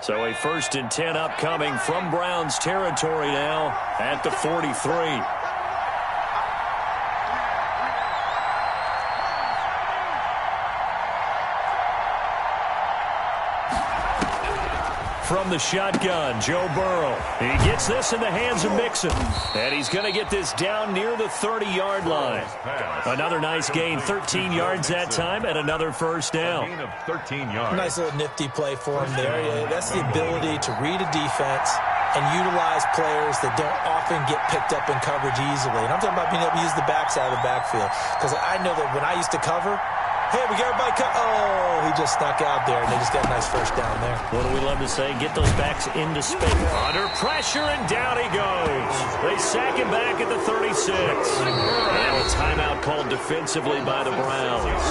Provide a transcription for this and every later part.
So a 1st and 10 upcoming from Browns territory now at the 43. From the shotgun, Joe Burrow. He gets this in the hands of Mixon. And he's going to get this down near the 30-yard line. Another nice gain, 13 yards that time, and another first down. Gain of 13 yards. Nice little nifty play for him there. That's the ability to read a defense and utilize players that don't often get picked up in coverage easily. And I'm talking about being able to use the backs out of the backfield. Because I know that when I used to cover, hey, we got everybody cut. Oh, he just snuck out there, and they just got a nice first down there. What do we love to say? Get those backs into space. Under pressure, and down he goes. They sack him back at the 36. Now a timeout called defensively by the Browns.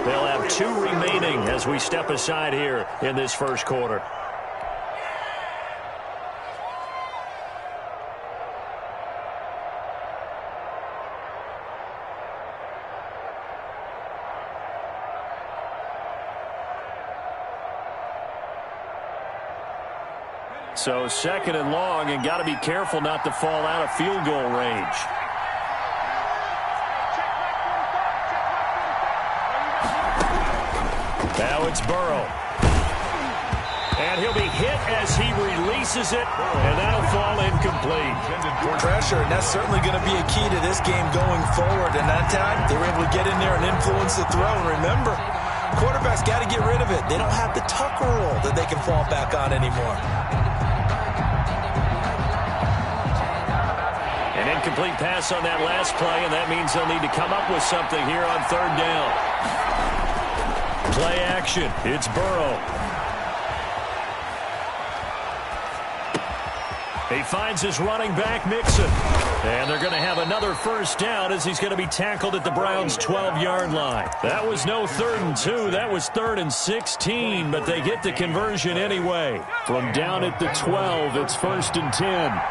They'll have 2 remaining as we step aside here in this first quarter. So 2nd and long, and got to be careful not to fall out of field goal range. Now it's Burrow. And he'll be hit as he releases it, and that'll fall incomplete. Pressure, and that's certainly going to be a key to this game going forward. And that time, they were able to get in there and influence the throw. And remember, quarterbacks got to get rid of it. They don't have the tuck rule that they can fall back on anymore. An incomplete pass on that last play, and that means they'll need to come up with something here on 3rd down. Play action. It's Burrow. He finds his running back, Mixon. And they're going to have another first down as he's going to be tackled at the Browns' 12-yard line. That was no 3rd and 2. That was 3rd and 16, but they get the conversion anyway. From down at the 12, it's 1st and 10.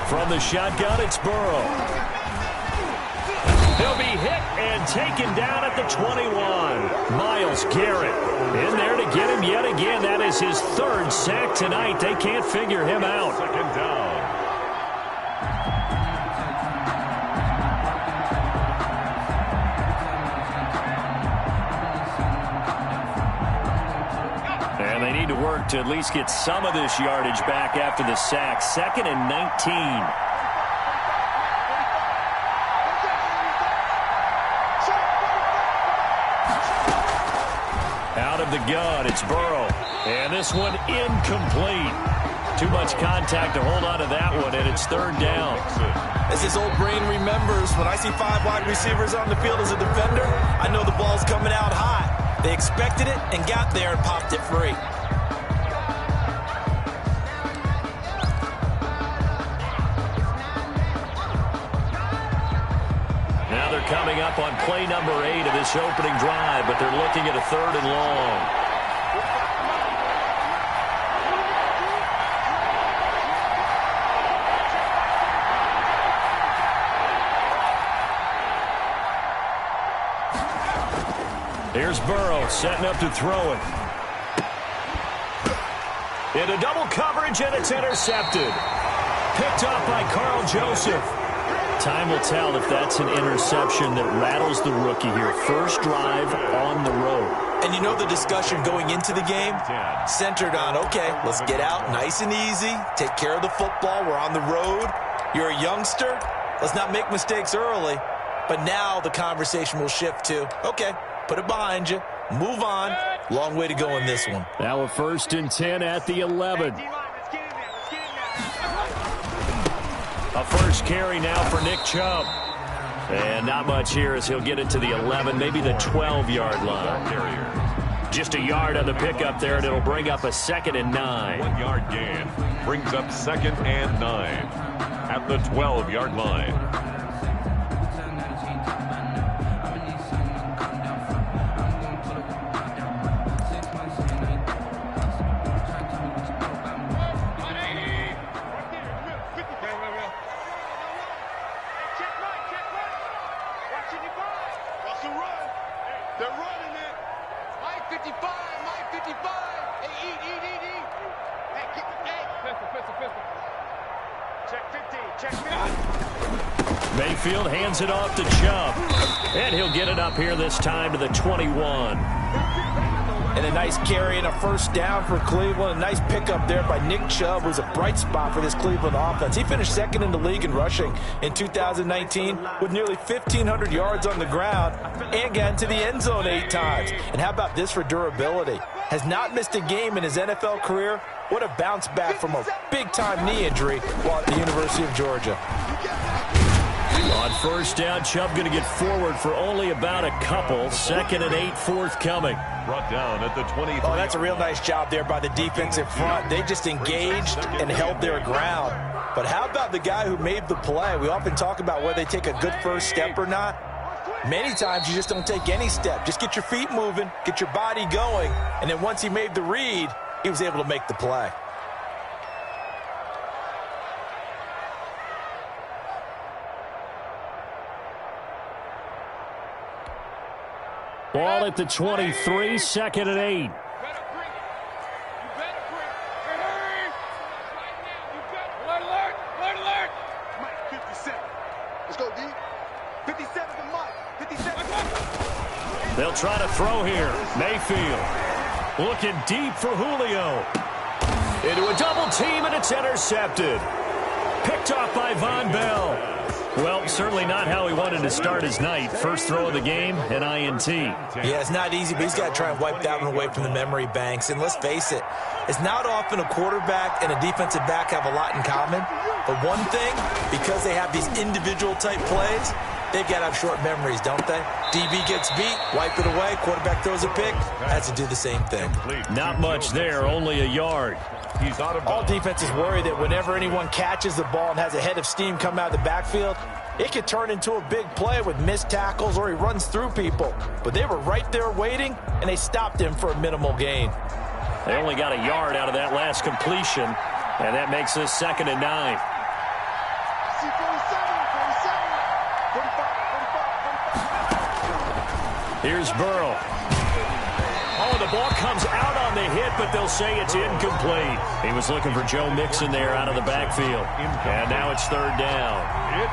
From the shotgun, it's Burrow. He'll be hit and taken down at the 21. Myles Garrett in there to get him yet again. That is his 3rd sack tonight. They can't figure him out. 2nd down. And they need to work to at least get some of this yardage back after the sack. 2nd and 19. Out of the gun, it's Burrow. And this one incomplete. Too much contact to hold on to that one, and it's 3rd down. As his old brain remembers, when I see 5 wide receivers on the field as a defender, I know the ball's coming out high. They expected it and got there and popped it free. Now they're coming up on play number 8 of this opening drive, but they're looking at a 3rd and long. Here's Burrow setting up to throw it. Into double coverage, and it's intercepted. Picked off by Carl Joseph. Time will tell if that's an interception that rattles the rookie here. First drive on the road. And you know the discussion going into the game? Centered on, okay, let's get out nice and easy. Take care of the football. We're on the road. You're a youngster. Let's not make mistakes early. But now the conversation will shift to, okay, put it behind you. Move on. Long way to go in this one. Now a 1st and 10 at the 11. A first carry now for Nick Chubb. And not much here as he'll get it to the 11, maybe the 12-yard line. Just a yard on the pickup there, and it'll bring up a 2nd and 9. 1 yard gain brings up 2nd and 9 at the 12-yard line. They're running it. Mike 55, Mike 55. Hey, eat. Hey, keep the game. Pistol. Check 15, check 15. Mayfield hands it off to Chubb. And he'll get it up here this time to the 21. And a nice carry and a first down for Cleveland. A nice pickup there by Nick Chubb, who's a bright spot for this Cleveland offense. He finished second in the league in rushing in 2019 with nearly 1,500 yards on the ground and got into the end zone 8 times. And how about this for durability? Has not missed a game in his NFL career. What a bounce back from a big-time knee injury while at the University of Georgia. On first down, Chubb going to get forward for only about a couple. 2nd and 8 forthcoming. Brought down at the 23. Oh, that's a real nice job there by the defensive front. They just engaged and held their ground. But how about the guy who made the play? We often talk about whether they take a good first step or not. Many times you just don't take any step. Just get your feet moving, get your body going, and then once he made the read, he was able to make the play. Ball at the 23, 2nd and 8. Alert. Mike 57. Let's go, D. 57 to Mike. 57. They'll try to throw here. Mayfield looking deep for Julio. Into a double team, and it's intercepted. Picked off by Von Bell. Well, certainly not how he wanted to start his night. First throw of the game, an INT. Yeah, it's not easy, but he's got to try and wipe that one away from the memory banks. And let's face it, it's not often a quarterback and a defensive back have a lot in common. But one thing, because they have these individual type plays, they've got to have short memories, don't they? DB gets beat, wipe it away, quarterback throws a pick, has to do the same thing. Not much there, only a yard. He's out of All bounds. defenses worry that whenever anyone catches the ball and has a head of steam come out of the backfield, it could turn into a big play with missed tackles or he runs through people. But they were right there waiting, and they stopped him for a minimal gain. They only got a yard out of that last completion, and that makes this 2nd and 9. See 47, 45. Here's Burrow. Oh, the ball comes out on the hit, but they'll say it's incomplete. He was looking for Joe Mixon there out of the backfield. And now it's 3rd down.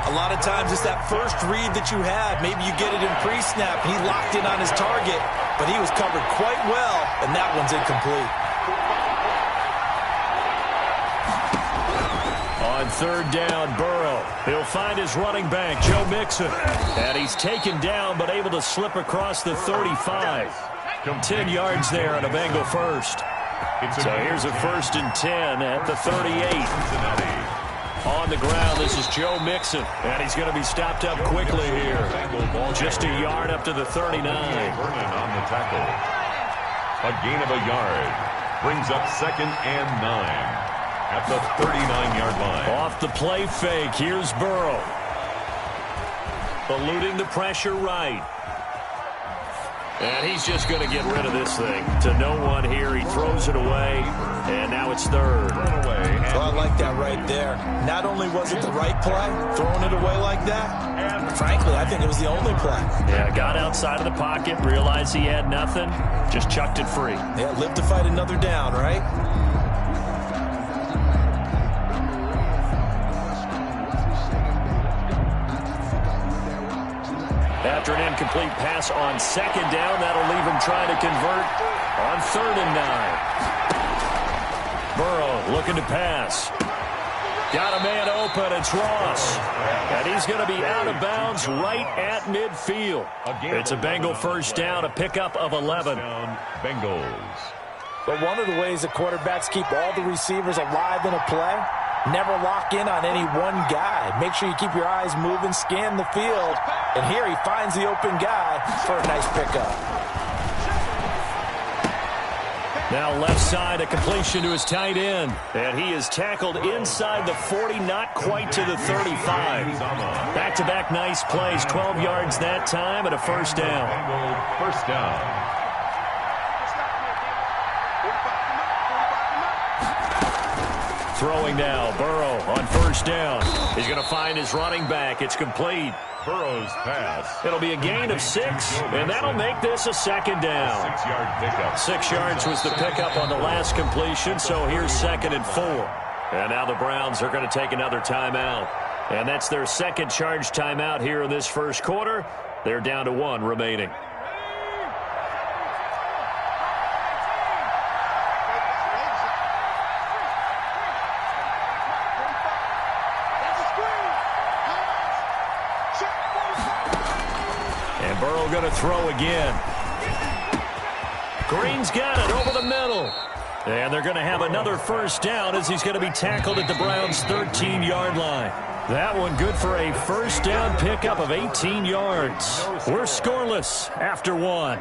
A lot of times it's that first read that you have. Maybe you get it in pre-snap. He locked in on his target, but he was covered quite well, and that one's incomplete. On 3rd down, Burrow. He'll find his running back, Joe Mixon. And he's taken down, but able to slip across the 35. 10 yards there on a Bengal first. So here's a 1st and 10 at the 38. On the ground, this is Joe Mixon. And he's going to be stopped up quickly here. Just a yard up to the 39. Vernon on the tackle. A gain of a yard. Brings up 2nd and 9 at the 39-yard line. Off the play fake, here's Burrow. Eluding the pressure right. And he's just going to get rid of this thing. To no one here. He throws it away. And now it's 3rd. Well, I like that right there. Not only was it the right play, throwing it away like that, frankly, I think it was the only play. Yeah, got outside of the pocket, realized he had nothing, just chucked it free. Yeah, live to fight another down, right? After an incomplete pass on 2nd down, that'll leave him trying to convert on 3rd and 9. Burrow looking to pass. Got a man open, it's Ross. And he's going to be out of bounds right at midfield. It's a Bengal first down, a pickup of 11. Bengals. But one of the ways the quarterbacks keep all the receivers alive in a play, never lock in on any one guy. Make sure you keep your eyes moving, scan the field. And here he finds the open guy for a nice pickup. Now left side, a completion to his tight end. And he is tackled inside the 40, not quite to the 35. Back-to-back nice plays, 12 yards that time and a first down. First down. Throwing now, Burrow on first down. He's going to find his running back. It's complete. Burrow's pass. It'll be a gain of 6, and that'll make this a second down. 6-yard pickup. 6 yards was the pickup on the last completion, so here's 2nd and 4. And now the Browns are going to take another timeout. And that's their second charge timeout here in this first quarter. They're down to 1 remaining. And Burrow going to throw again. Green's got it over the middle. And they're going to have another first down as he's going to be tackled at the Browns' 13-yard line. That one good for a first down pickup of 18 yards. We're scoreless after 1.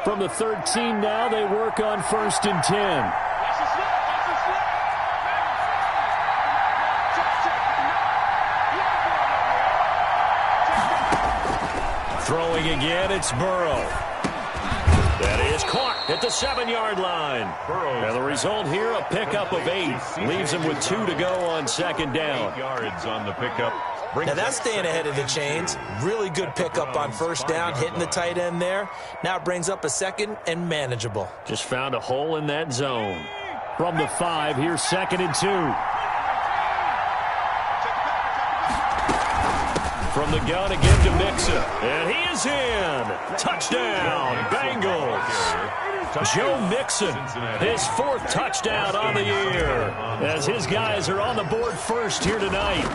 From the 13 now, they work on 1st and 10. Throwing again, it's Burrow. That is caught at the 7-yard line. And the result here, a pickup of 8. Leaves him with 2 to go on 2nd down. 8 yards on the pickup. Now that's staying ahead of the chains. Really good pickup on first down, hitting the tight end there. Now it brings up a 2nd and manageable. Just found a hole in that zone. From the 5, here's 2nd and 2. From the gun again to Mixon. And he is in. Touchdown, Bengals. Joe Mixon, his 4th touchdown on the year. As his guys are on the board first here tonight.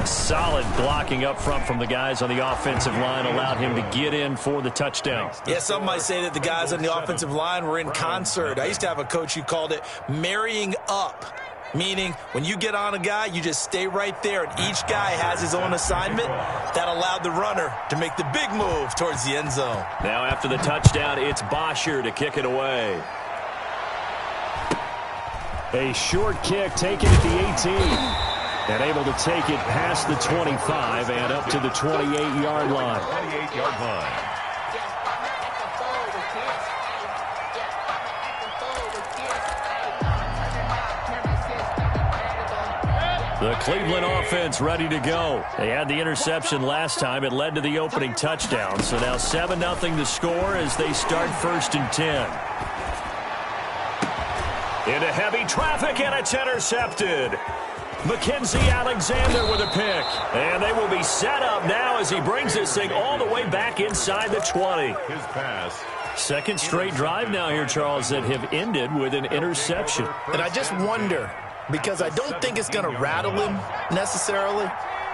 Solid blocking up front from the guys on the offensive line allowed him to get in for the touchdown. Yeah, some might say that the guys on the offensive line were in concert. I used to have a coach who called it marrying up. Meaning, when you get on a guy, you just stay right there, and each guy has his own assignment. That allowed the runner to make the big move towards the end zone. Now after the touchdown, it's Bosher to kick it away. A short kick taken at the 18. And able to take it past the 25 and up to the 28-yard line. 28-yard line. The Cleveland offense ready to go. They had the interception last time. It led to the opening touchdown. So now 7-0 to score as they start 1st and 10. Into heavy traffic, and it's intercepted. Mackenzie Alexander with a pick. And they will be set up now as he brings this thing all the way back inside the 20. His pass. Second straight drive now here, Charles, that have ended with an interception. And I just wonder, because I don't think it's going to rattle him necessarily,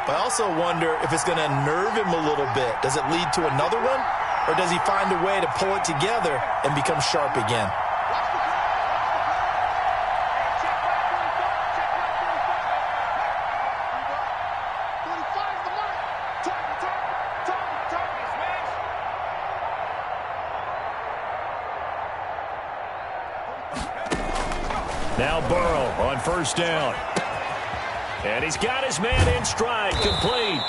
but I also wonder if it's going to nerve him a little bit. Does it lead to another one, or does he find a way to pull it together and become sharp again? Now Burrow on first down. And he's got his man in stride, complete.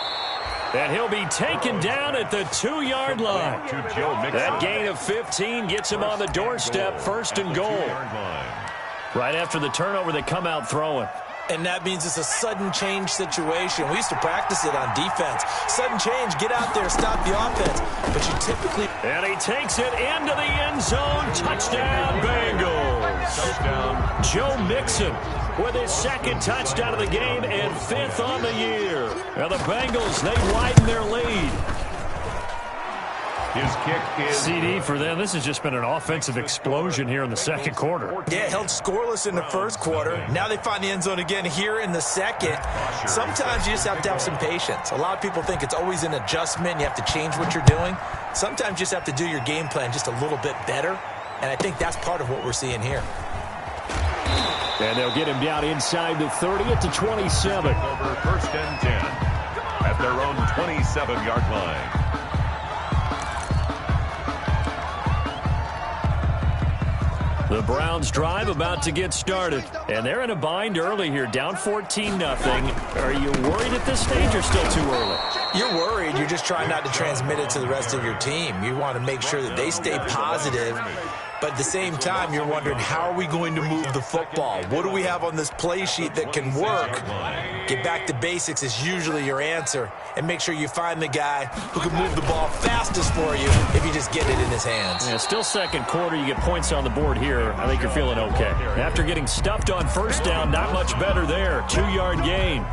And he'll be taken down at the 2-yard line. That gain of 15 gets him on the doorstep, 1st and goal. Right after the turnover, they come out throwing. And that means it's a sudden change situation. We used to practice it on defense. Sudden change, get out there, stop the offense. But you typically... And he takes it into the end zone. Touchdown, Bengals. Touchdown. Joe Mixon with his 2nd touchdown of the game and 5th on the year. And the Bengals, they widen their lead. His kick is... CD for them. This has just been an offensive explosion here in the second quarter. Yeah, held scoreless in the first quarter. Now they find the end zone again here in the second. Sometimes you just have to have some patience. A lot of people think it's always an adjustment. You have to change what you're doing. Sometimes you just have to do your game plan just a little bit better. And I think that's part of what we're seeing here. And they'll get him down inside the 30 at the 27. Over 1st and 10 at their own 27-yard line. The Browns drive about to get started, and they're in a bind early here, down 14-0. Are you worried at this stage or still too early? You're worried. You're just trying not to transmit it to the rest of your team. You want to make sure that they stay positive, but at the same time, you're wondering, how are we going to move the football? What do we have on this play sheet that can work? Get back to basics is usually your answer, and make sure you find the guy who can move the ball fastest for you if you just get it in his hands. Yeah, still second quarter. You get points on the board here. I think you're feeling okay. After getting stuffed on first down, not much better there. 2-yard gain.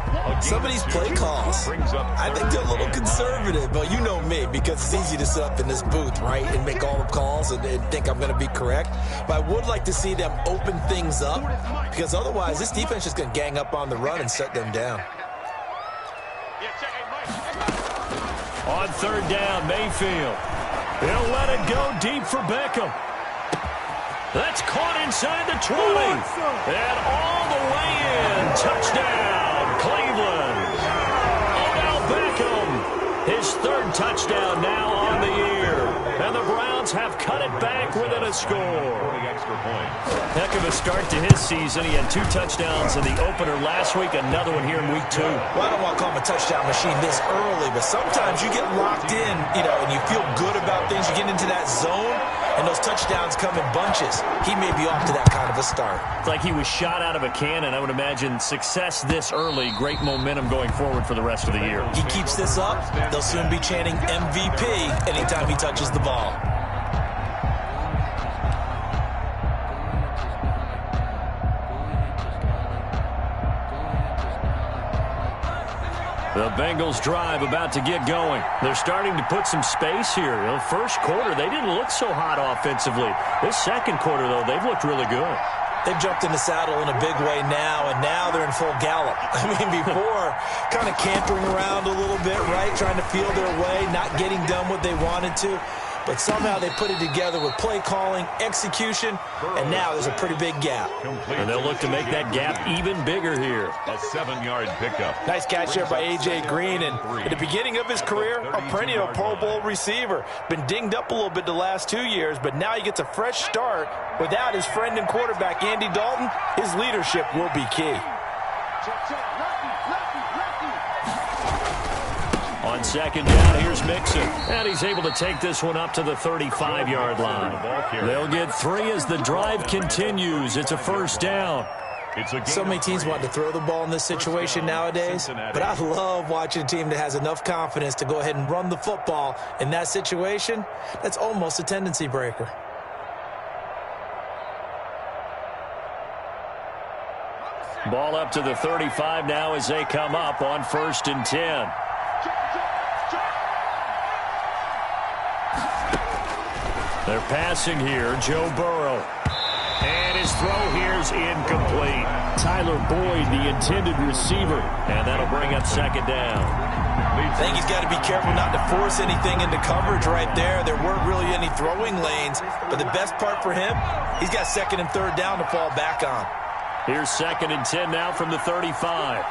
Some of these play calls, I think they're a little conservative, but you know me, because it's easy to sit up in this booth, right, and make all the calls and think I'm going to be correct. But I would like to see them open things up, because otherwise this defense is going to gang up on the run and shut them down. On third down, Mayfield. He'll let it go deep for Beckham. That's caught inside the 20. And all the way in. Touchdown, Cleveland. Odell Beckham. His third touchdown now on the year. And the Browns have cut it back within a score. Heck of a start to his season. He had 2 touchdowns in the opener last week, another one here in week 2. Well, I don't want to call him a touchdown machine this early, but sometimes you get locked in, and you feel good about things. You get into that zone, and those touchdowns come in bunches. He may be off to that kind of a start. It's like he was shot out of a cannon. I would imagine success this early, great momentum going forward for the rest of the year. He keeps this up, they'll soon be chanting MVP anytime he touches the ball. The Bengals drive about to get going. They're starting to put some space here. The first quarter, they didn't look so hot offensively. This second quarter, though, they've looked really good. They've jumped in the saddle in a big way now, and now they're in full gallop. I mean, before, kind of cantering around a little bit, right, trying to feel their way, not getting done what they wanted to. But somehow they put it together with play calling, execution, and now there's a pretty big gap. And they'll look to make that gap even bigger here. A 7-yard pickup. Nice catch there by A.J. Green, and at the beginning of his career, a perennial Pro Bowl receiver. Been dinged up a little bit the last 2 years, but now he gets a fresh start. Without his friend and quarterback, Andy Dalton, his leadership will be key. On second down, here's Mixon. And he's able to take this one up to the 35-yard line. They'll get 3 as the drive continues. It's a first down. So many teams want to throw the ball in this situation nowadays, but I love watching a team that has enough confidence to go ahead and run the football in that situation. That's almost a tendency breaker. Ball up to the 35 now as they come up on 1st and 10. They're passing here, Joe Burrow. And his throw here's incomplete. Tyler Boyd, the intended receiver. And that'll bring up second down. I think he's got to be careful not to force anything into coverage right there. There weren't really any throwing lanes. But the best part for him, he's got 2nd and 3rd down to fall back on. Here's 2nd and 10 now from the 35.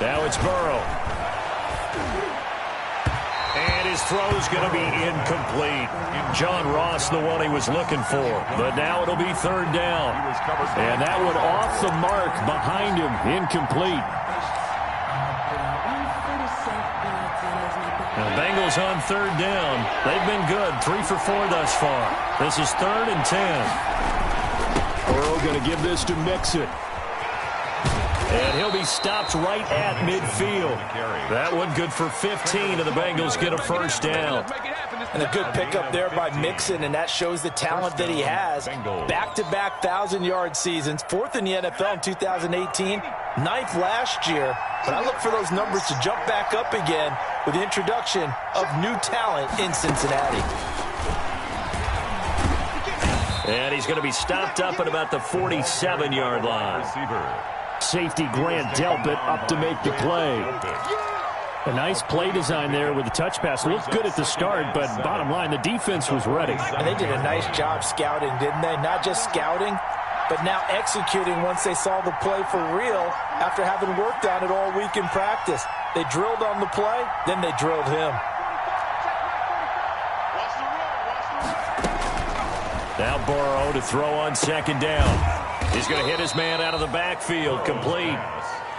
Now it's Burrow. And his throw's going to be incomplete. John Ross, the one he was looking for. But now it'll be 3rd down. And that one off the mark behind him. Incomplete. Now the Bengals on 3rd down. They've been good. 3 for 4 thus far. This is 3rd and 10. Burrow going to give this to Mixon. And he'll be stopped right at midfield. That one good for 15, and the Bengals get a first down. And a good pickup there by Mixon, and that shows the talent that he has. Back-to-back 1,000-yard seasons, 4th in the NFL in 2018, 9th last year. But I look for those numbers to jump back up again with the introduction of new talent in Cincinnati. And he's going to be stopped up at about the 47-yard line. Safety Grant Delpit up to make the play. A nice play design there with the touch pass. Looked good at the start, but bottom line, the defense was ready. And they did a nice job scouting, didn't they? Not just scouting, but now executing once they saw the play for real after having worked on it all week in practice. They drilled on the play, then they drilled him. Now Burrow to throw on second down. He's going to hit his man out of the backfield, complete.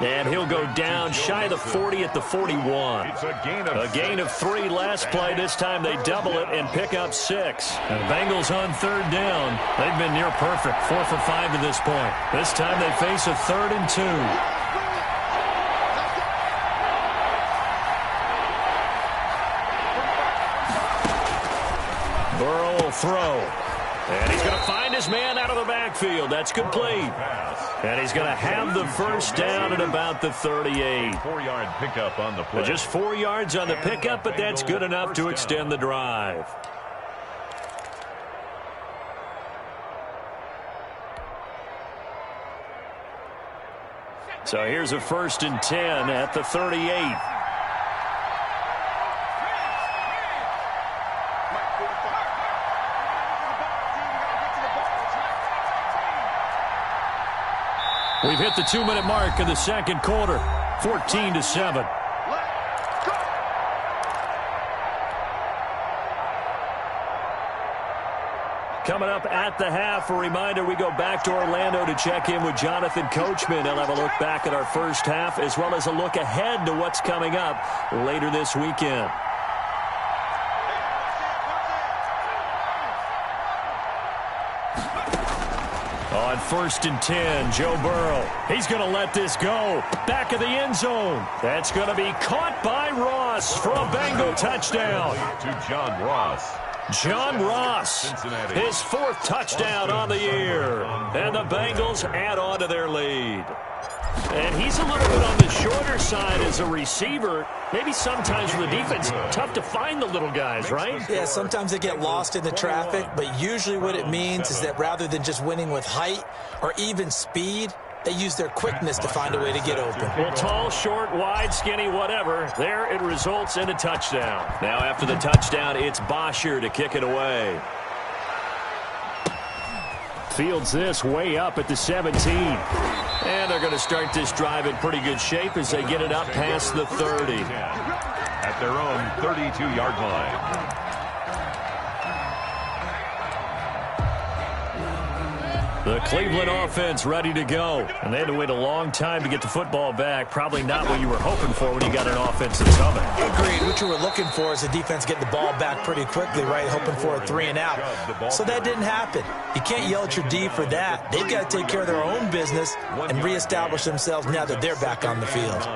And he'll go down shy of the 40 at the 41. It's a gain of 3 last play. This time they double it and pick up 6. And the Bengals on third down. They've been near perfect, 4 for 5 to this point. This time they face a 3rd and 2. Burrow will throw. And he's going to find his man out of the backfield. That's complete. And he's going to have the first down at about the 38. 4-yard pickup on the play. Just 4 yards on the pickup, but that's good enough to extend the drive. So here's a 1st and 10 at the 38. We've hit the 2-minute mark of the second quarter, 14-7. Coming up at the half, a reminder, we go back to Orlando to check in with Jonathan Coachman. He'll have a look back at our first half as well as a look ahead to what's coming up later this weekend. On 1st and 10, Joe Burrow. He's going to let this go. Back of the end zone. That's going to be caught by Ross for a Bengal touchdown. To John Ross. John Ross, his 4th touchdown on the year. And the Bengals add on to their lead. And he's a little bit on the shorter side as a receiver. Maybe sometimes for the defense, tough to find the little guys, right? Yeah, sometimes they get lost in the traffic, but usually what it means is that rather than just winning with height or even speed, they use their quickness to find a way to get open. Well, tall, short, wide, skinny, whatever. There it results in a touchdown. Now after the touchdown, it's Bosher to kick it away. Fields this way up at the 17. And they're going to start this drive in pretty good shape as they get it up past the 30. At their own 32-yard line. The Cleveland offense ready to go. And they had to wait a long time to get the football back. Probably not what you were hoping for when you got an offense that's coming. Agreed. What you were looking for is the defense getting the ball back pretty quickly, right? Hoping for a 3 and out. So that didn't happen. You can't yell at your D for that. They've got to take care of their own business and reestablish themselves now that they're back on the field.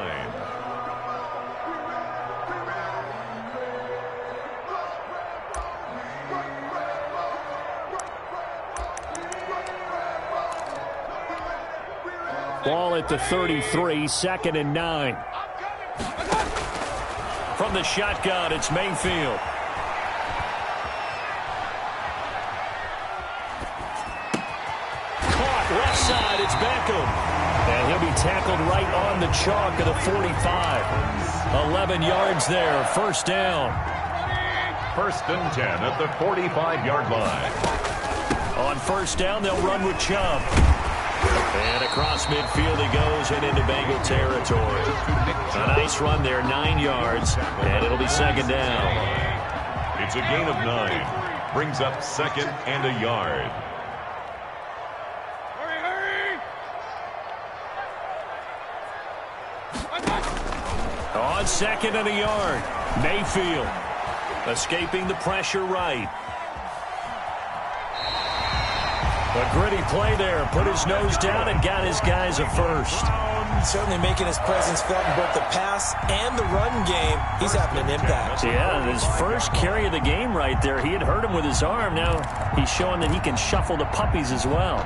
Ball at the 33, 2nd and 9. From the shotgun, it's Mayfield. Caught left side, it's Beckham. And he'll be tackled right on the chalk of the 45. 11 yards there, 1st down. 1st and 10 at the 45-yard line. On 1st down, they'll run with Chubb. And across midfield he goes and into Bengal territory. A nice run there, 9 yards, and it'll be 2nd down. It's a gain of 9. Brings up 2nd and a yard. On 2nd and a yard, Mayfield escaping the pressure right. A gritty play there. Put his nose down and got his guys a first. Certainly making his presence felt in both the pass and the run game. He's having an impact. Yeah, his first carry of the game right there. He had hurt him with his arm. Now he's showing that he can shuffle the puppies as well.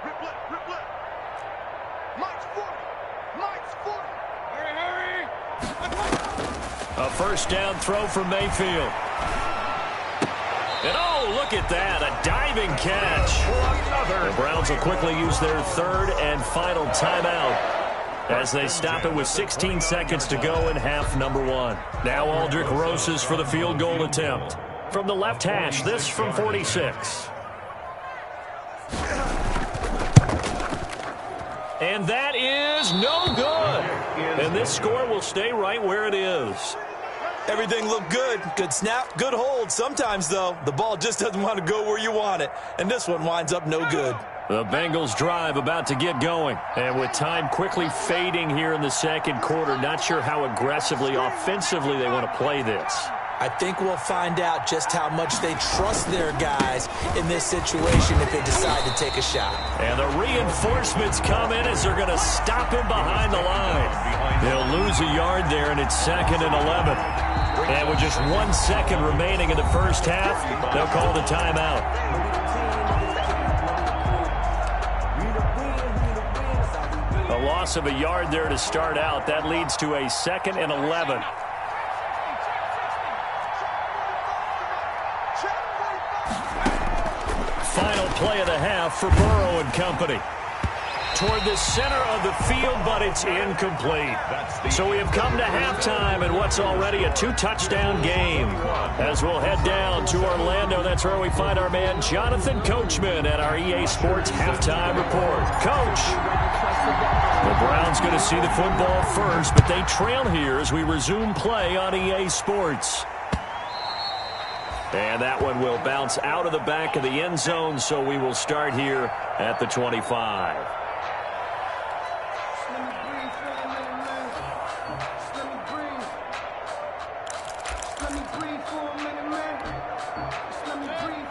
Rip left, rip left. Mike's 40. Mike's 40. Hurry, hurry. A first down throw from Mayfield. And oh, look at that, a diving catch. The Browns will quickly use their third and final timeout as they stop it with 16 seconds to go in half number one. Now Aldrick Rosas for the field goal attempt. From the left hash, this from 46. And that is no good. And this score will stay right where it is. Everything looked good. Good snap, good hold. Sometimes, though, the ball just doesn't want to go where you want it. And this one winds up no good. The Bengals drive about to get going. And with time quickly fading here in the second quarter, not sure how aggressively, offensively they want to play this. I think we'll find out just how much they trust their guys in this situation if they decide to take a shot. And the reinforcements come in as they're going to stop him behind the line. They'll lose a yard there, and it's 2nd and 11. And with just 1 second remaining in the first half, they'll call the timeout. A loss of a yard there to start out. That leads to a 2nd and 11. Final play of the half for Burrow and company. Toward the center of the field, but it's incomplete. So we have come to halftime in what's already a 2-touchdown game. As we'll head down to Orlando, that's where we find our man Jonathan Coachman at our EA Sports Halftime Report. Coach, the Browns going to see the football first, but they trail here as we resume play on EA Sports. And that one will bounce out of the back of the end zone, so we will start here at the 25.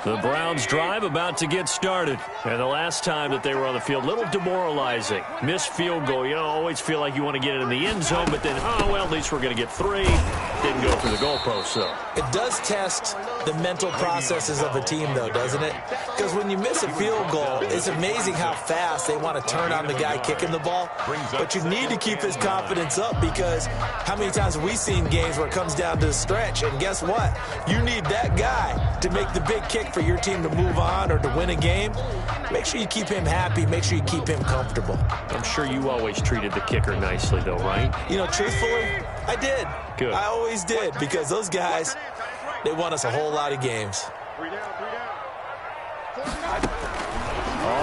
The Browns drive about to get started. And the last time that they were on the field, a little demoralizing. Missed field goal. You know, always feel like you want to get it in the end zone, but then, oh, well, at least we're going to get 3. Didn't go through the goalpost, though. It does test the mental processes of a team, though, doesn't it? Because when you miss a field goal, it's amazing how fast they want to turn on the guy kicking the ball. But you need to keep his confidence up, because how many times have we seen games where it comes down to the stretch? And guess what? You need that guy to make the big kick for your team to move on or to win a game. Make sure you keep him happy. Make sure you keep him comfortable. I'm sure you always treated the kicker nicely, though, right? You know, truthfully, I did. Good. I always did, because those guys, they won us a whole lot of games.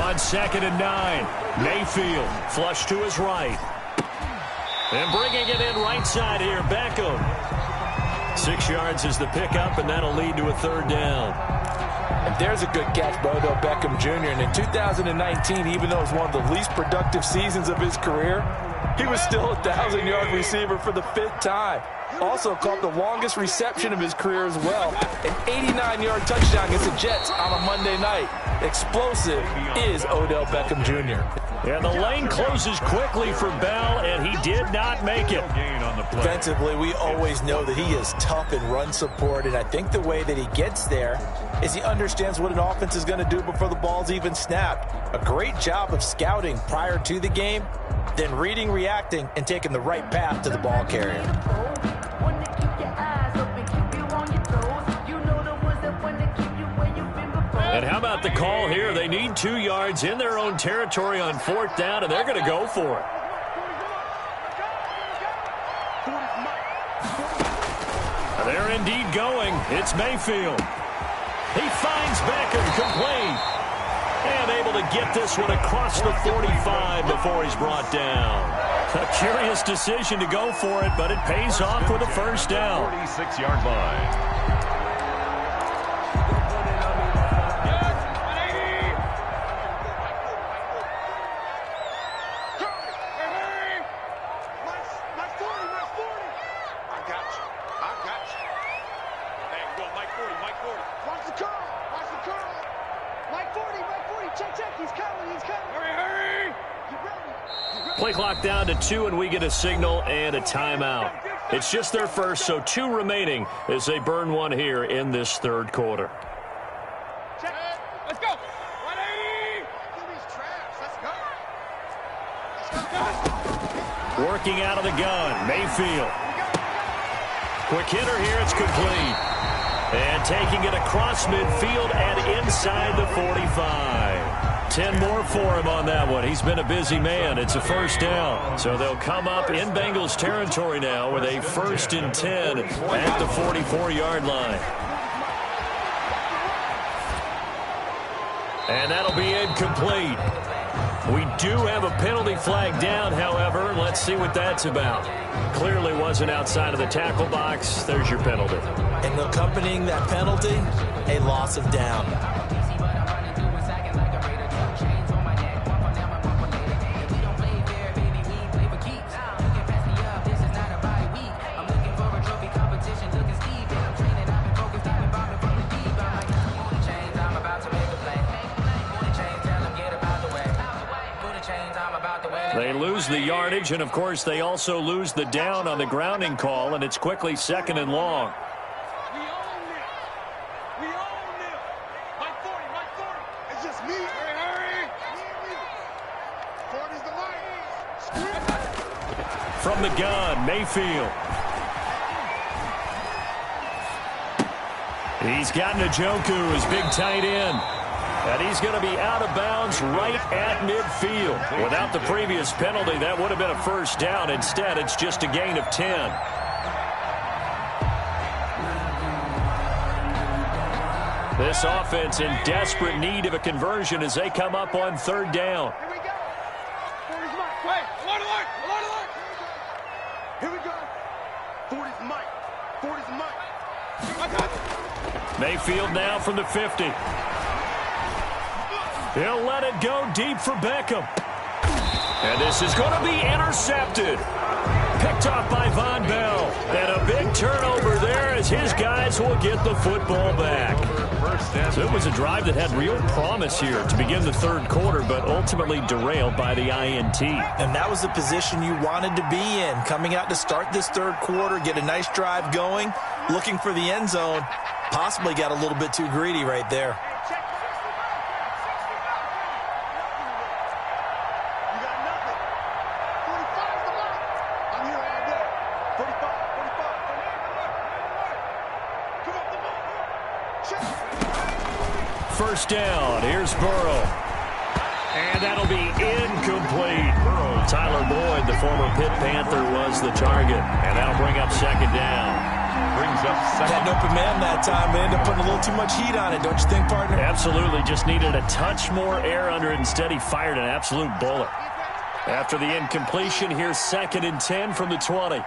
On 2nd and 9, Mayfield flush to his right. And bringing it in right side here, Beckham. 6 yards is the pickup, and that'll lead to a 3rd down. And there's a good catch by Odell Beckham Jr. And in 2019, even though it was one of the least productive seasons of his career, he was still a 1,000-yard receiver for the 5th time. Also caught the longest reception of his career as well. An 89-yard touchdown against the Jets on a Monday night. Explosive is Odell Beckham Jr. And the lane closes quickly for Bell, and he did not make it. Defensively, we always know that he is tough in run support, and I think the way that he gets there is he understands what an offense is going to do before the ball's even snapped. A great job of scouting prior to the game, then reading, reacting, and taking the right path to the ball carrier. And how about the call here? They need 2 yards in their own territory on 4th down, and they're going to go for it. They're indeed going. It's Mayfield. He finds Beckham complete. And able to get this one across the 45 before he's brought down. A curious decision to go for it, but it pays off with a 1st down. 46-yard line. Play clock down to 2, and we get a signal and a timeout. It's just their first, so 2 remaining as they burn one here in this 3rd quarter. Check. Let's go. 180. These traps. Working out of the gun, Mayfield. Quick hitter here, it's complete. And taking it across midfield and inside the 45. 10 more for him on that one. He's been a busy man. It's a first down. So they'll come up in Bengals territory now with a 1st and 10 at the 44-yard line. And that'll be incomplete. We do have a penalty flag down, however. Let's see what that's about. Clearly wasn't outside of the tackle box. There's your penalty. And accompanying that penalty, a loss of down. They lose the yardage, and, of course, they also lose the down on the grounding call, and it's quickly 2nd and long. We own it. We own it. Mike 40, Mike 40. It's just me. Hurry. 40's the line. From the gun, Mayfield. He's got Njoku, his big tight end. And he's going to be out of bounds right at midfield. Without the previous penalty, that would have been a first down. Instead, it's just a gain of 10. This offense in desperate need of a conversion as they come up on 3rd down. Here we go. Where's Mike? Wait, alert, alert, alert, alert. Here we go. 40's Mike. 40's Mike. I got it. Mayfield now from the 50. He'll let it go deep for Beckham. And this is going to be intercepted. Picked off by Von Bell. And a big turnover there as his guys will get the football back. So it was a drive that had real promise here to begin the 3rd quarter, but ultimately derailed by the INT. And that was the position you wanted to be in. Coming out to start this 3rd quarter, get a nice drive going, looking for the end zone. Possibly got a little bit too greedy right there. First down. Here's Burrow. And that'll be incomplete. Tyler Boyd, the former Pitt Panther, was the target. And that'll bring up 2nd down. Brings up 2nd. Had an open man that time. They ended up putting a little too much heat on it, don't you think, partner? Absolutely. Just needed a touch more air under it. Instead, he fired an absolute bullet. After the incompletion, here's 2nd and 10 from the 20.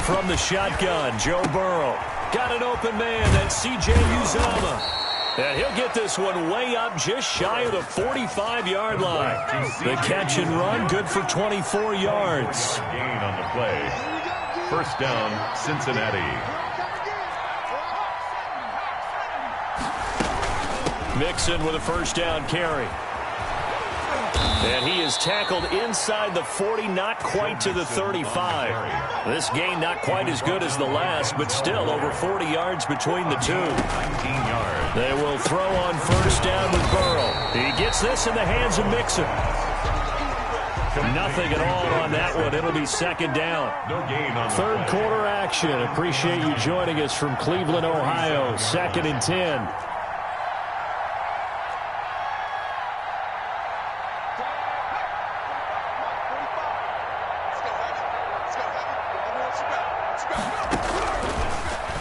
From the shotgun, Joe Burrow. Got an open man, that's C.J. Uzomah. And he'll get this one way up just shy of the 45-yard line. The catch and run, good for 24 yards. Gain on the play. First down, Cincinnati. Mixon with a first down carry. And he is tackled inside the 40, not quite to the 35. This gain not quite as good as the last, but still over 40 yards between the two. 19 yards. They will throw on first down with Burrow. He gets this in the hands of Mixon. Nothing at all on that one. It'll be 2nd down. No gain on the 3rd play. quarter action. Appreciate you joining us from Cleveland, Ohio. 2nd and 10.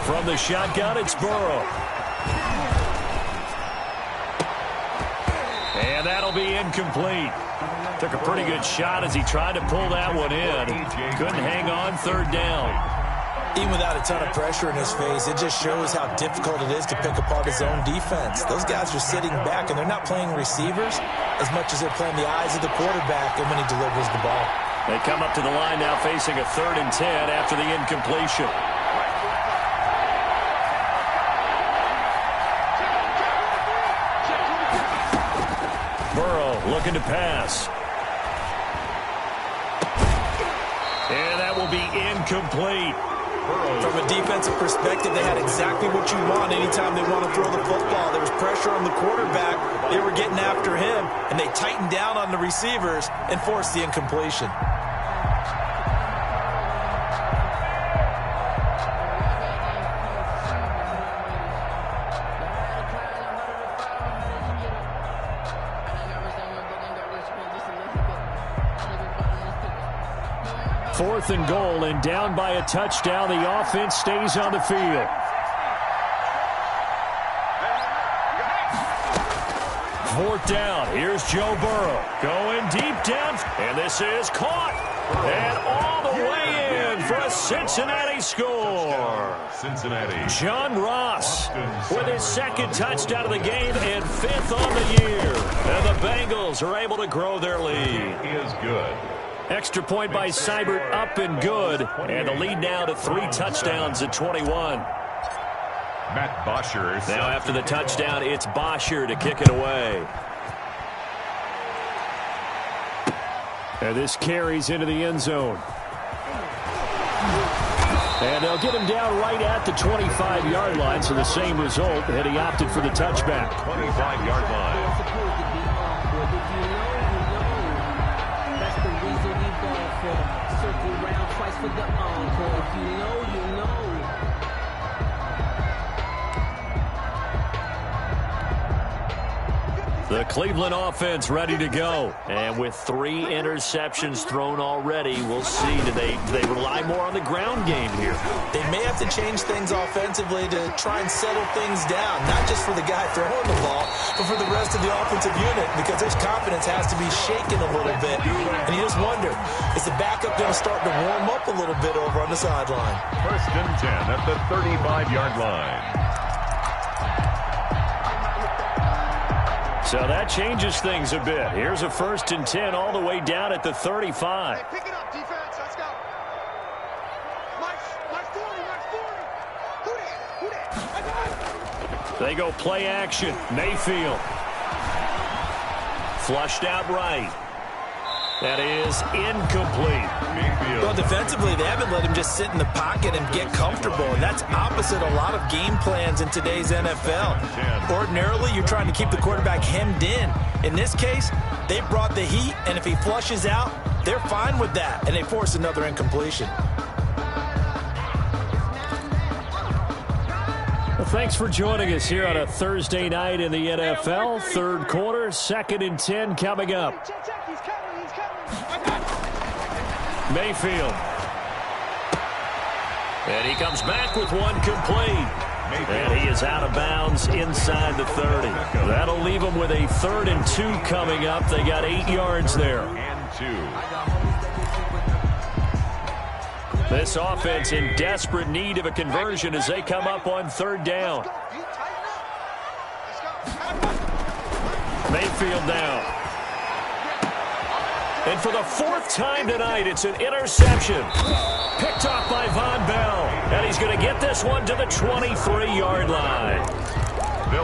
From the shotgun, it's Burrow. And that'll be incomplete. Took a pretty good shot as he tried to pull that one in. Couldn't hang on 3rd down. Even without a ton of pressure in his face, it just shows how difficult it is to pick apart his own defense. Those guys are sitting back, and they're not playing receivers as much as they're playing the eyes of the quarterback and when he delivers the ball. They come up to the line now facing a 3rd and 10 after the incompletion. looking to pass. And that will be incomplete. From a defensive perspective, they had exactly what you want anytime they want to throw the football. There was pressure on the quarterback. They were getting after him, and they tightened down on the receivers and forced the incompletion. Fourth and goal, and down by a touchdown. The offense stays on the field. Fourth down. Here's Joe Burrow going deep down, and this is caught. And all the way in for a Cincinnati score. Cincinnati. John Ross with his second touchdown of the game and fifth on the year. And the Bengals are able to grow their lead. He is good. Extra point by Seibert, up and good. And the lead now to 3 touchdowns at 21. Matt Bosher. Now after the touchdown, it's Bosher to kick it away. And this carries into the end zone. And they'll get him down right at the 25-yard line, so the same result, and he opted for the touchback. 25-yard line. Circle round twice for the encore. If you know, you know. The Cleveland offense ready to go. And with 3 interceptions thrown already, we'll see. Do they rely more on the ground game here? They may have to change things offensively to try and settle things down, not just for the guy throwing the ball, but for the rest of the offensive unit, because his confidence has to be shaken a little bit. And you just wonder, is the backup going to start to warm up a little bit over on the sideline? First and 10 at the 35-yard line. So that changes things a bit. Here's a first and 10 all the way down at the 35. Hey, pick it up, defense. Let's go. March 40. Who that? They go play action. Mayfield. Flushed out right. That is incomplete. Well, defensively, they haven't let him just sit in the pocket and get comfortable, and that's opposite a lot of game plans in today's NFL. Ordinarily, you're trying to keep the quarterback hemmed in. In this case, they brought the heat, and if he flushes out, they're fine with that, and they force another incompletion. Well, thanks for joining us here on a Thursday night in the NFL. Third quarter, 2nd and 10 coming up. Mayfield. And he comes back with one complete. And he is out of bounds inside the 30. That'll leave him with a 3rd and 2 coming up. They got 8 yards there. This offense in desperate need of a conversion as they come up on 3rd down. Mayfield down. And for the 4th time tonight, it's an interception. Picked off by Von Bell. And he's going to get this one to the 23-yard line.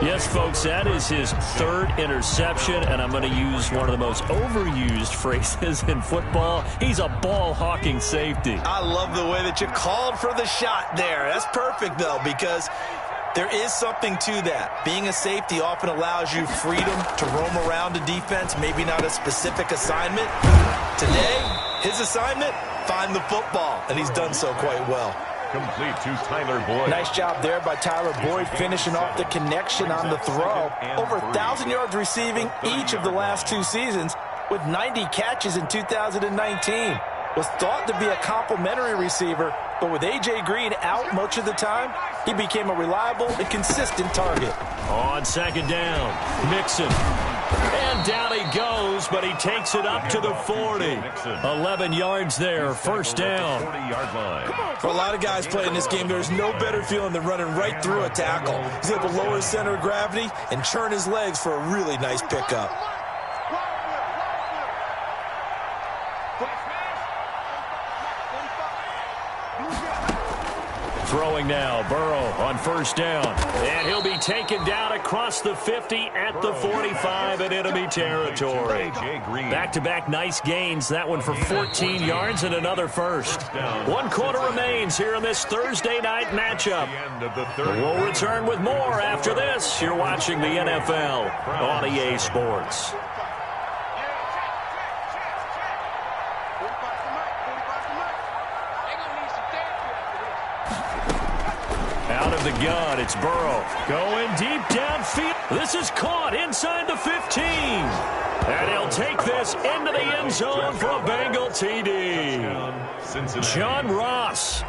Yes, folks, that is his 3rd interception, and I'm going to use one of the most overused phrases in football. He's a ball-hawking safety. I love the way that you called for the shot there. That's perfect, though, because there is something to that. Being a safety often allows you freedom to roam around a defense, maybe not a specific assignment. Today, his assignment, find the football, and he's done so quite well. Complete to Tyler Boyd. Nice job there by Tyler Boyd, finishing off the connection on the throw. Over 1,000 yards receiving each of the last 2 seasons, with 90 catches in 2019. Was thought to be a complimentary receiver, but with A.J. Green out much of the time, he became a reliable and consistent target. On 2nd down, Mixon. And down he goes, but he takes it up to the 40. 11 yards there, 1st down. For a lot of guys playing this game, there's no better feeling than running right through a tackle. He's able to lower his center of gravity and churn his legs for a really nice pickup. Throwing now, Burrow on first down. And he'll be taken down across the 50 at the 45 in enemy territory. Back-to-back nice gains. That one for 14 yards and another first. 1 quarter remains here in this Thursday night matchup. We'll return with more after this. You're watching the NFL on EA Sports. Out of the gun, it's Burrow. Going deep downfield. This is caught inside the 15. And he'll take this into the end zone for a Bengal TD. John Ross,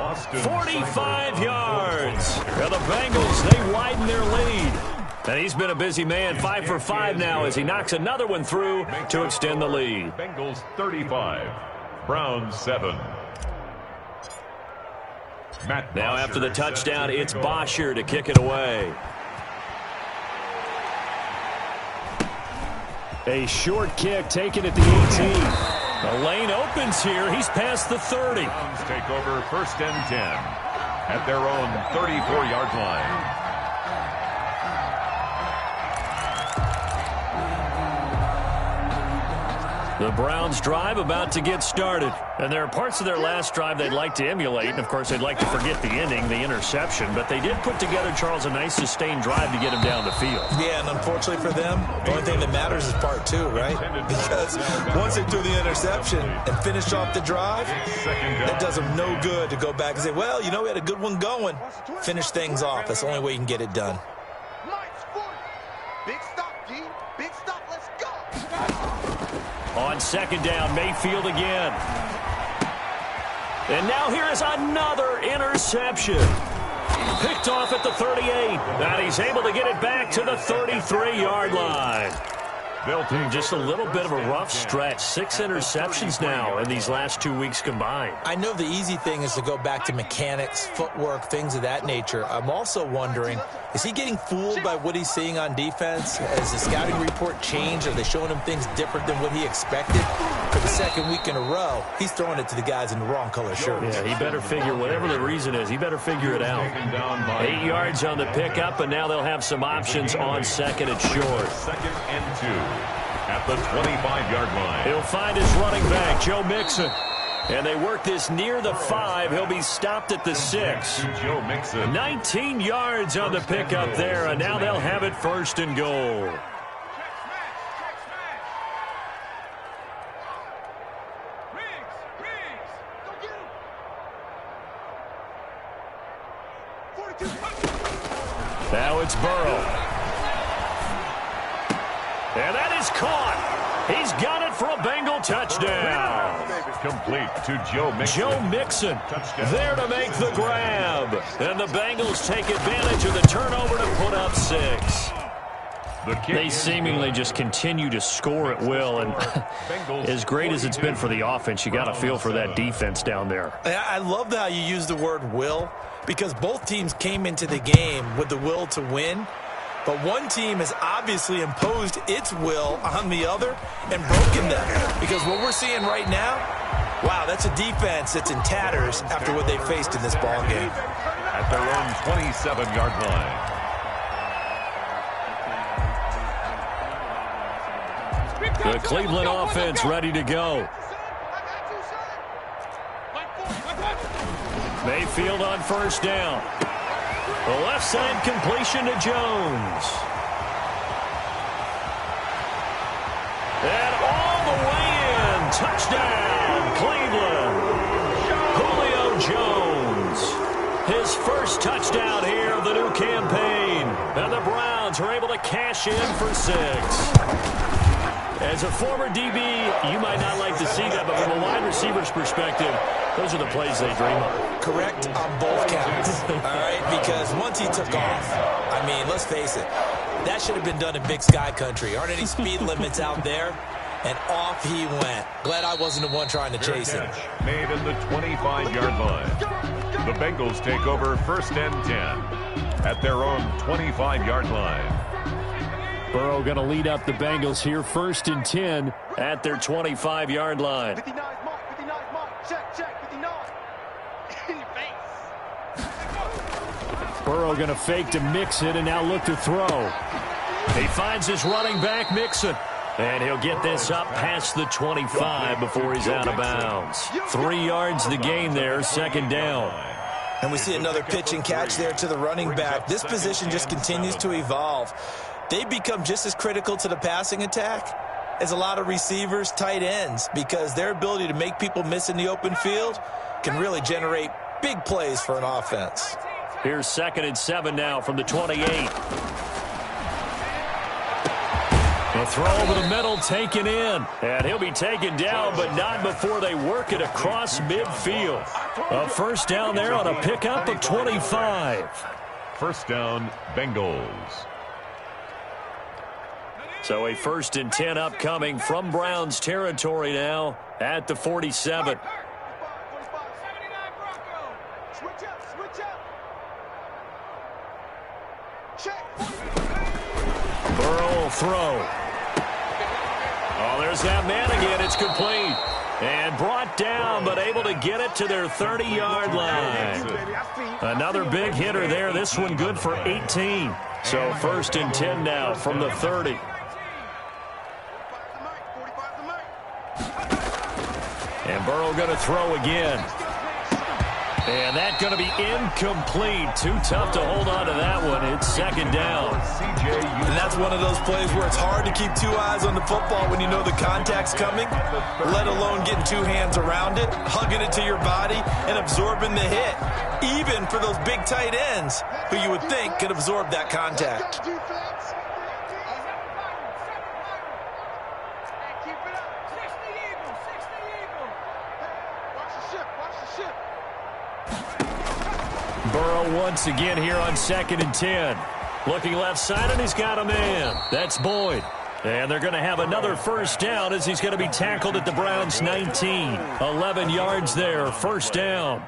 45 yards. And the Bengals, they widen their lead. And he's been a busy man, 5 for 5 now as he knocks another one through to extend the lead. Bengals 35, Browns 7. Now after the touchdown, it's Bosher to kick it away. A short kick taken at the 18. The lane opens here. He's past the 30. Browns take over first and 10 at their own 34-yard line. The Browns drive about to get started. And there are parts of their last drive they'd like to emulate. And, of course, they'd like to forget the ending, the interception. But they did put together, Charles, a nice sustained drive to get him down the field. Yeah, and unfortunately for them, the only thing that matters is part 2, right? Because once they do the interception and finish off the drive, that does them no good to go back and say, well, you know, we had a good one going. Finish things off. That's the only way you can get it done. Big stop, D. Big stop. Let's go. On second down, Mayfield again. And now here is another interception. Picked off at the 38. And he's able to get it back to the 33-yard line. Just a little bit of a rough stretch. 6 interceptions now in these last 2 weeks combined. I know the easy thing is to go back to mechanics, footwork, things of that nature. I'm also wondering, is he getting fooled by what he's seeing on defense? Has the scouting report changed? Are they showing him things different than what he expected? For the second week in a row, he's throwing it to the guys in the wrong color shirts. Yeah, he better figure, whatever the reason is, he better figure it out. 8 yards on the pickup, and now they'll have some options on second and short. Second and 2 at the 25-yard line. He'll find his running back, Joe Mixon. And they work this near the 5. He'll be stopped at the 6. Joe Mixon. 19 yards on the pickup there, and now they'll have it first and goal. Now it's Burrow. And that is caught. He's got it for a Bengal touchdown. Complete to Joe Mixon. Joe Mixon there to make the grab. And the Bengals take advantage of the turnover to put up 6. They seemingly just continue to score at will. And as great as it's been for the offense, you got to feel for that defense down there. I love how you use the word will, because both teams came into the game with the will to win. But one team has obviously imposed its will on the other and broken them. Because what we're seeing right now, wow, that's a defense that's in tatters after what they faced in this ball game. At their own 27-yard line. The Cleveland offense ready to go. Mayfield on first down. The left side completion to Jones. And all the way in. Touchdown, Cleveland. Julio Jones. His first touchdown here of the new campaign. And the Browns are able to cash in for 6. As a former DB, you might not like to see that, but from a wide receiver's perspective, those are the plays they dream of. Correct on both counts, all right? Because once he took off, I mean, let's face it, that should have been done in Big Sky Country. Aren't any speed limits out there? And off he went. Glad I wasn't the one trying to chase him. Made in the 25-yard line. The Bengals take over first and 10 at their own 25-yard line. Burrow going to lead up the Bengals here, first and 10 at their 25-yard line. 59 mark, 59 mark. Check, 59. In your face. Burrow going to fake to Mixon and now look to throw. He finds his running back, Mixon. And he'll get this up past the 25 before he's out of bounds. 3 yards the gain there, second down. And we see another pitch and catch there to the running back. This position just continues to evolve. They become just as critical to the passing attack as a lot of receivers, tight ends, because their ability to make people miss in the open field can really generate big plays for an offense. Here's 2nd and 7 now from the 28. The throw over the middle taken in. And he'll be taken down, but not before they work it across midfield. A first down there on a pickup of 25. First down, Bengals. So a 1st and 10 upcoming from Browns territory now at the 47. Burrow will throw. Oh, there's that man again. It's complete. And brought down, but able to get it to their 30-yard line. Another big hitter there. This one good for 18. So 1st and 10 now from the 30. And Burrow going to throw again. And that's going to be incomplete. Too tough to hold on to that one. It's 2nd down. And that's one of those plays where it's hard to keep 2 eyes on the football when you know the contact's coming, let alone getting 2 hands around it, hugging it to your body, and absorbing the hit, even for those big tight ends who you would think could absorb that contact. Burrow once again here on 2nd and 10. Looking left side, and he's got a man. That's Boyd. And they're going to have another first down as he's going to be tackled at the Browns' 19. 11 yards there, first down.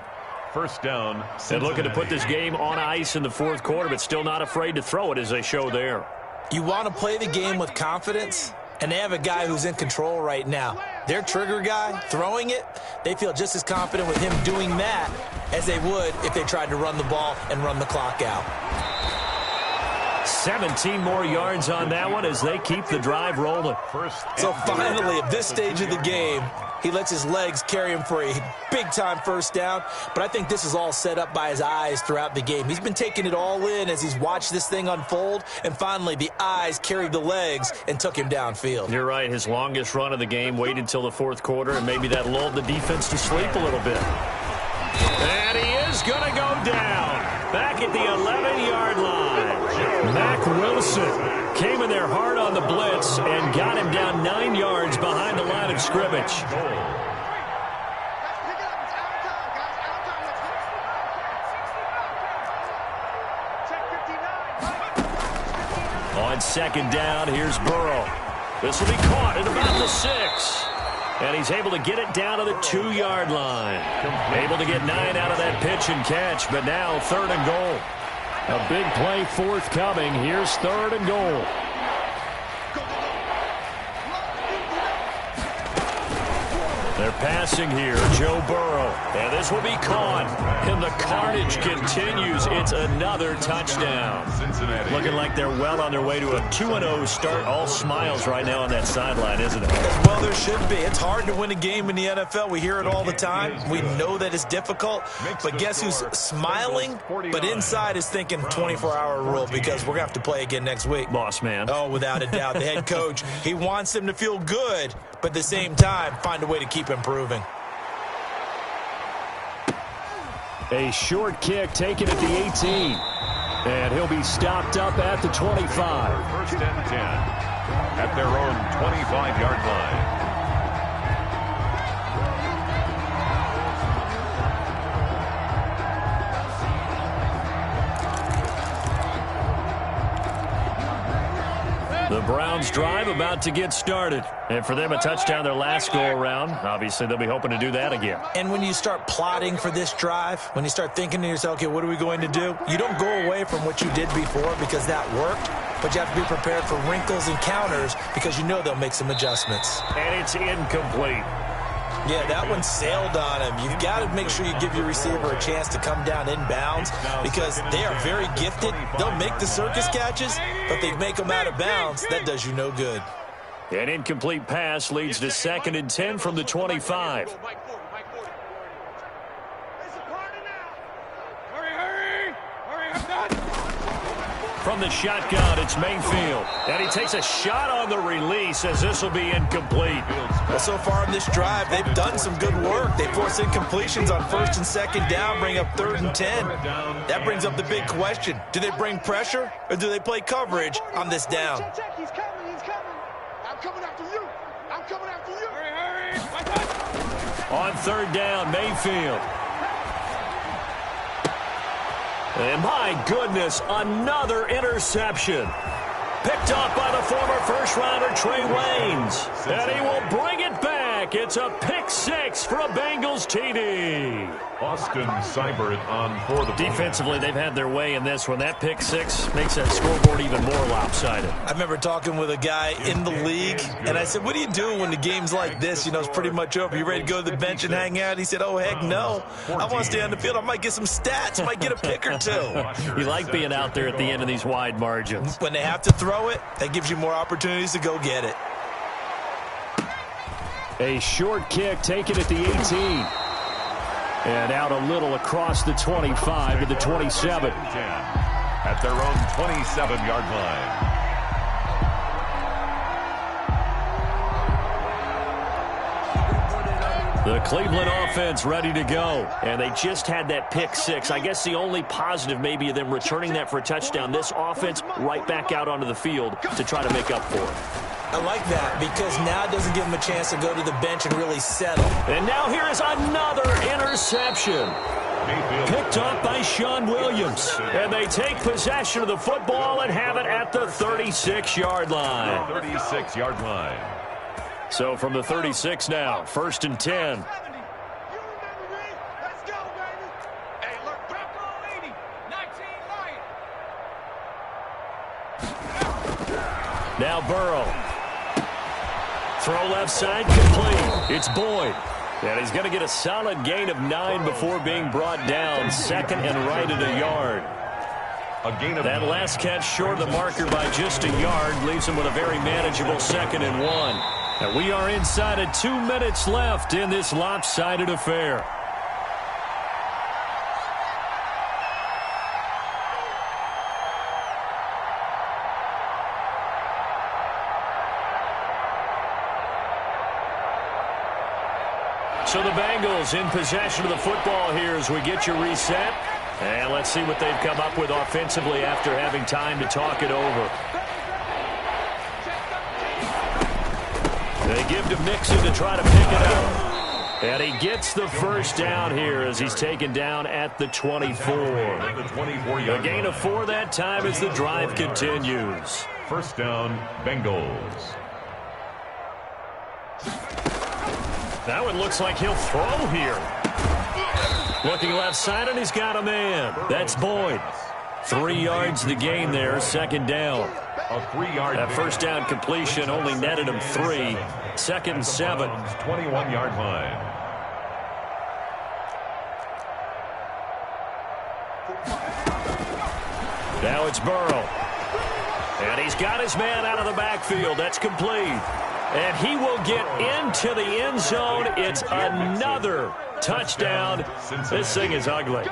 First down, And looking to put this game on ice in the 4th quarter, but still not afraid to throw it as they show there. You want to play the game with confidence, and they have a guy who's in control right now. Their trigger guy, throwing it, they feel just as confident with him doing that as they would if they tried to run the ball and run the clock out. 17 more yards on that one as they keep the drive rolling. So finally, at this stage of the game, he lets his legs carry him for a big-time first down. But I think this is all set up by his eyes throughout the game. He's been taking it all in as he's watched this thing unfold. And finally, the eyes carried the legs and took him downfield. You're right. His longest run of the game waited until the 4th quarter, and maybe that lulled the defense to sleep a little bit. And he is going to go down back at the 11-yard line. Mack Wilson came in there hard on the blitz and got him down 9 yards behind the line of scrimmage. On 2nd down, here's Burrow. This will be caught at about the 6. And he's able to get it down to the 2-yard line. Able to get 9 out of that pitch and catch, but now 3rd and goal. A big play forthcoming. Here's 3rd and goal. They're passing here, Joe Burrow. And this will be caught. And the carnage continues. It's another touchdown. Looking like they're well on their way to a 2-0 start. All smiles right now on that sideline, isn't it? Well, there should be. It's hard to win a game in the NFL. We hear it all the time. We know that it's difficult. But guess who's smiling? But inside is thinking 24-hour rule because we're going to have to play again next week. Boss man. Oh, without a doubt. The head coach, he wants them to feel good, but at the same time, find a way to keep improving. A short kick taken at the 18. And he'll be stopped up at the 25. 1st and 10 at their own 25-yard line. The Browns drive about to get started. And for them, a touchdown their last go-around. Obviously, they'll be hoping to do that again. And when you start plotting for this drive, when you start thinking to yourself, okay, what are we going to do? You don't go away from what you did before because that worked, but you have to be prepared for wrinkles and counters because you know they'll make some adjustments. And it's incomplete. Yeah, that one sailed on him. You've got to make sure you give your receiver a chance to come down inbounds because they are very gifted. They'll make the circus catches, but they make them out of bounds. That does you no good. An incomplete pass leads to 2nd and 10 from the 25. From the shotgun, it's Mayfield. And he takes a shot on the release as this will be incomplete. Well, so far in this drive, they've done some good work. They force incompletions on 1st and 2nd down, bring up 3rd and 10. That brings up the big question. Do they bring pressure or do they play coverage on this down? Check. He's coming. I'm coming after you. Hurry. On 3rd down, Mayfield. And my goodness, another interception. Picked up by the former first-rounder Trey Waynes. And he will bring it back. It's a pick 6 for a Bengals TD. Austin Seibert on for the Defensively, they've had their way in this one. That pick 6 makes that scoreboard even more lopsided. I remember talking with a guy in the league, and I said, what do you do when the game's like this? You know, it's pretty much over. You ready to go to the bench and hang out? He said, oh, heck no. I want to stay on the field. I might get some stats. Might get a pick or two. You like being out there at the end of these wide margins. When they have to throw it, that gives you more opportunities to go get it. A short kick taken at the 18. And out a little across the 25 to the 27. At their own 27-yard line. The Cleveland offense ready to go. And they just had that pick 6. I guess the only positive maybe of them returning that for a touchdown. This offense right back out onto the field to try to make up for it. I like that because now it doesn't give them a chance to go to the bench and really settle. And now here is another interception. Picked up by Sean Williams. And they take possession of the football and have it at the 36-yard line. 36-yard line. So from the 36 now, 1st and 10. Now Burrow. Throw left side complete. It's Boyd. And he's going to get a solid gain of 9 before being brought down. 2nd and right at a yard. A gain of that 9. last catch short of the marker by just a yard leaves him with a very manageable 2nd and 1. And we are inside of 2 minutes left in this lopsided affair. So the Bengals in possession of the football here as we get you reset. And let's see what they've come up with offensively after having time to talk it over. They give to Mixon to try to pick it up. And he gets the first down here as he's taken down at the 24. A gain of 4 that time as the drive continues. First down, Bengals. That one looks like he'll throw here. Looking left side, and he's got a man. That's Boyd. 3 yards the gain there, 2nd down. A 3-yard. That first down completion only netted him 3. 2nd and 7. 21-yard line. Now it's Burrow. And he's got his man out of the backfield. That's complete. And he will get into the end zone. It's another touchdown. This thing is ugly.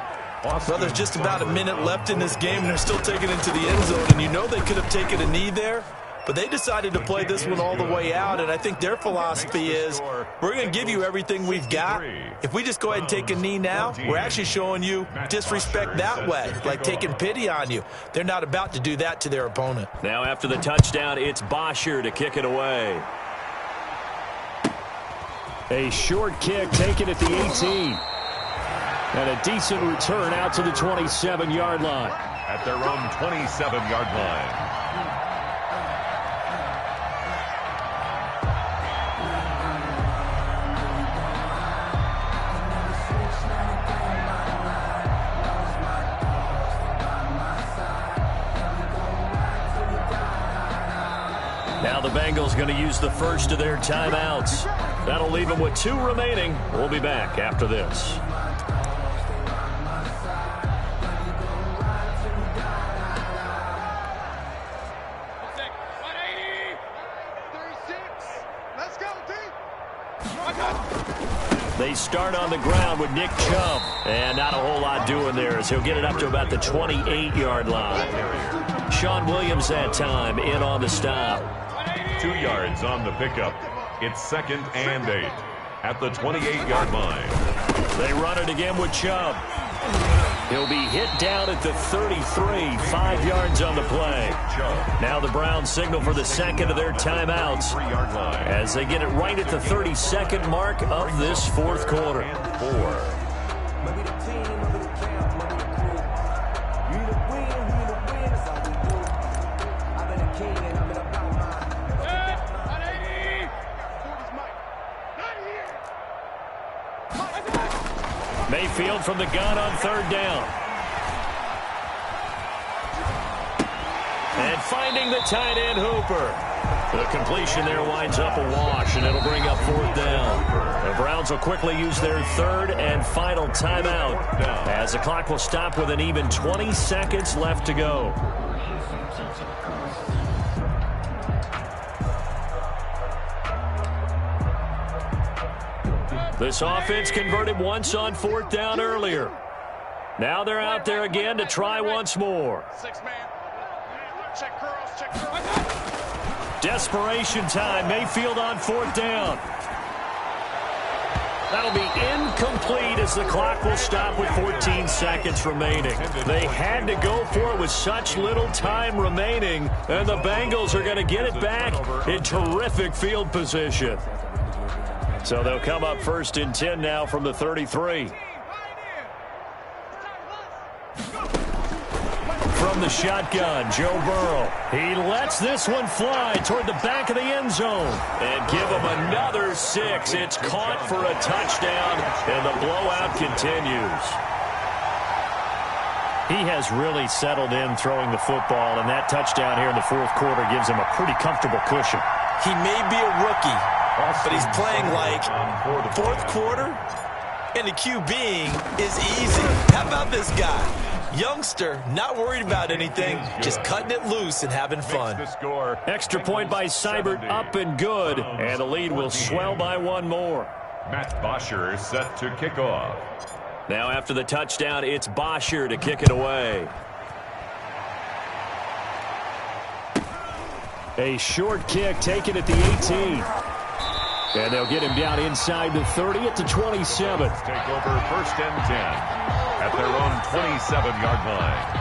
Well, there's just about a minute left in this game, and they're still taking it to the end zone. And you know they could have taken a knee there, but they decided to play this one all the way out. And I think their philosophy is, we're going to give you everything we've got. If we just go ahead and take a knee now, we're actually showing you disrespect that way, like taking pity on you. They're not about to do that to their opponent. Now after the touchdown, it's Bosher to kick it away. A short kick taken at the 18. And a decent return out to the 27-yard line. At their own 27-yard line. Now the Bengals going to use the first of their timeouts. That'll leave them with 2 remaining. We'll be back after this. They start on the ground with Nick Chubb. And not a whole lot doing there as he'll get it up to about the 28-yard line. Sean Williams that time in on the stop. 2 yards on the pickup. It's 2nd and 8 at the 28-yard line. They run it again with Chubb. He'll be hit down at the 33, 5 yards on the play. Now the Browns signal for the second of their timeouts as they get it right at the 32nd mark of this fourth quarter. 4. Mayfield from the gun on 3rd down. And finding the tight end Hooper. The completion there winds up a wash, and it'll bring up 4th down. The Browns will quickly use their 3rd and final timeout as the clock will stop with an even 20 seconds left to go. This offense converted once on 4th down earlier. Now they're out there again to try once more. 6-man. Check curls, check curls. Desperation time. Mayfield on 4th down. That'll be incomplete as the clock will stop with 14 seconds remaining. They had to go for it with such little time remaining, and the Bengals are going to get it back in terrific field position. So they'll come up 1st and 10 now from the 33. From the shotgun, Joe Burrow. He lets this one fly toward the back of the end zone. And give him another 6. It's caught for a touchdown, and the blowout continues. He has really settled in throwing the football, and that touchdown here in the fourth quarter gives him a pretty comfortable cushion. He may be a rookie, but he's playing like fourth quarter, and the QBing is easy. How about this guy? Youngster, not worried about anything, just cutting it loose and having fun. Extra point by Seibert, up and good, and the lead will swell by 1 more. Matt Bosher set to kick off. Now after the touchdown, it's Bosher to kick it away. A short kick taken at the 18. And they'll get him down inside the 30 at the 27. Take over 1st and 10 at their own 27-yard line.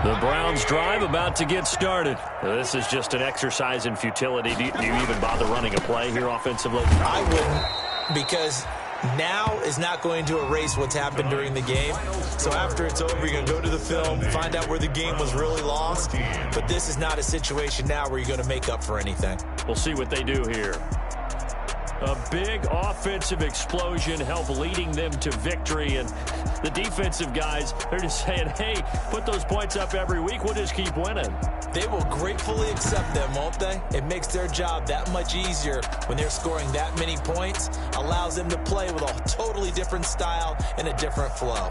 The Browns drive about to get started. This is just an exercise in futility. Do you even bother running a play here offensively? I wouldn't, because now is not going to erase what's happened during the game. So after it's over, you're going to go to the film, find out where the game was really lost. But this is not a situation now where you're going to make up for anything. We'll see what they do here. A big offensive explosion helped leading them to victory. And the defensive guys, they're just saying, hey, put those points up every week. We'll just keep winning. They will gratefully accept them, won't they? It makes their job that much easier when they're scoring that many points. Allows them to play with a totally different style and a different flow.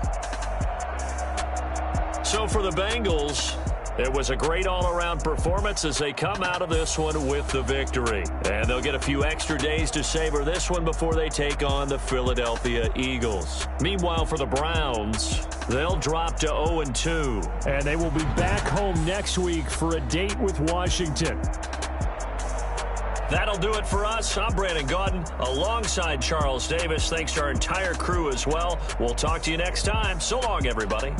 So for the Bengals, it was a great all-around performance as they come out of this one with the victory. And they'll get a few extra days to savor this one before they take on the Philadelphia Eagles. Meanwhile, for the Browns, they'll drop to 0-2. And they will be back home next week for a date with Washington. That'll do it for us. I'm Brandon Gaudin alongside Charles Davis. Thanks to our entire crew as well. We'll talk to you next time. So long, everybody.